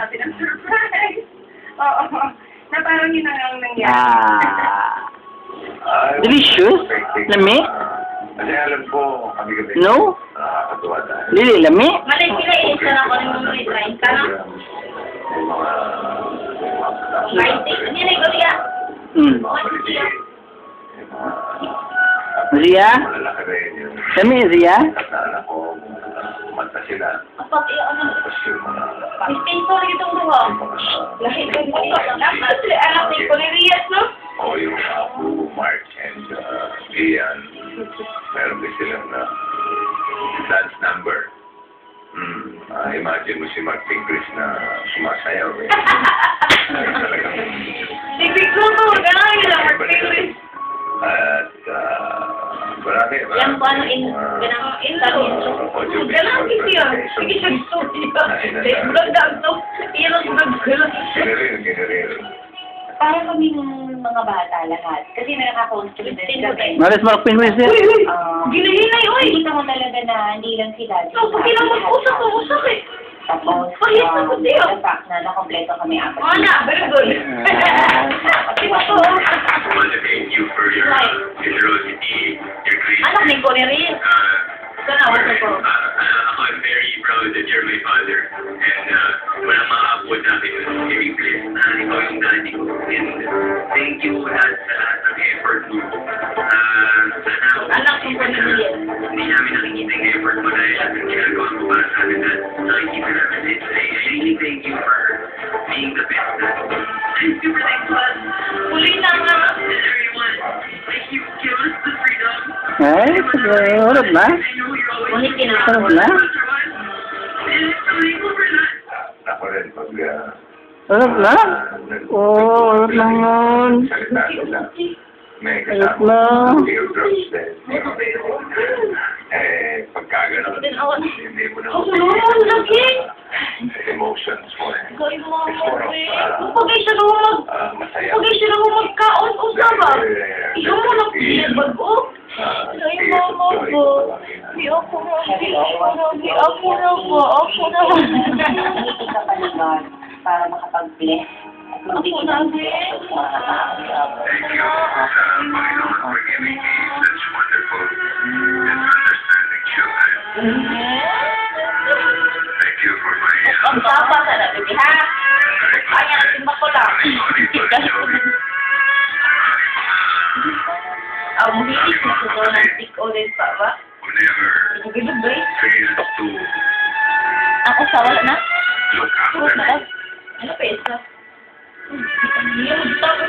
natin ang surprise. Oo. Na parang yun ang nangyari. Delicious? Lami? Kasi alam ko, kami-gabi. No? Nakakatuwa dahil. Lili, lami? Malay sila isa na ako ng mga retrain ka na. Yung mga... Lighting. Hindi na ikaw siya. Hmm. Zia? Malalaki rin yung... Lami, Zia? Kasana ko, kumanta sila. Kapag ano. Tapos yung mga... May peso na itong buha. Lahit ka mo. Dapat sila anak ni Colerias, no? O yung Abu, Mark, and Ian. Meron din silang dance number. Imagine mo si Mark Tigris na sumasayaw. Talagang... Tigris mo to. Gano'n nila, Mark Tigris. At marami. Yan po ano, gano'n kasi yun. Sige siya gusto niya. Vlog to. Iyan ang vlog. Kinaril. Parang kami ng mga bata lahat. Kasi nakaka-contribute kami. Maris Mark Pinwis yan? Ginahinay, oy! Kita mo talaga na hindi lang si Daddy. So, pati lang mag-usap eh. Tapos, Pahit na ko siya. the fact na nakompleto kami apat. Oo na, very good. Diba po? I want to thank you for your generosity, your grace. Anak ni ko rin. Sana ako ko. Ako, I'm very proud that you're my father. And walang makaabot natin yung giving place na ikaw yung daddy ko. And thank you lahat sa lahat ng effort mo. Anak ni ko ni Lian. Hindi namin nakikita yung effort mo dahil ang ginagawa mo para sa amin na nakikita namin. I really thank you for being the best dad. Thank you for the class. Uli na nga. And everyone, thank you. Give us the freedom. Ay, urap na? I know you're always... Ngunit Urap na? Ako rin pag... Urap na? Oo, urap lang nun. Salita sila. May Urap kasama. na. Teardrops din. Pagka gano'n, hindi mo na... Oo, lagi. Emotions mo eh. Gawin mo It's more of, Pagay siya naman masaya. Pagay siya naman magkaon o sama. Ikaw mo lang siya bago. Ay, mama po. Di ako na, di ako na, di ako na po. Ako na. Hindi ka pa naman para makapag-bless. Ako na, di. Thank you sa Panginoon for giving me such wonderful and understanding children. Thank you for my... Ang tapa sa na, baby, ha? Kaya natin makulang. Ang muhilig na sa doon ng stick ulit pa ba? Whenever Nagulog ba eh? fails to Ang asawa na? look after me. Ano pa isa? Ang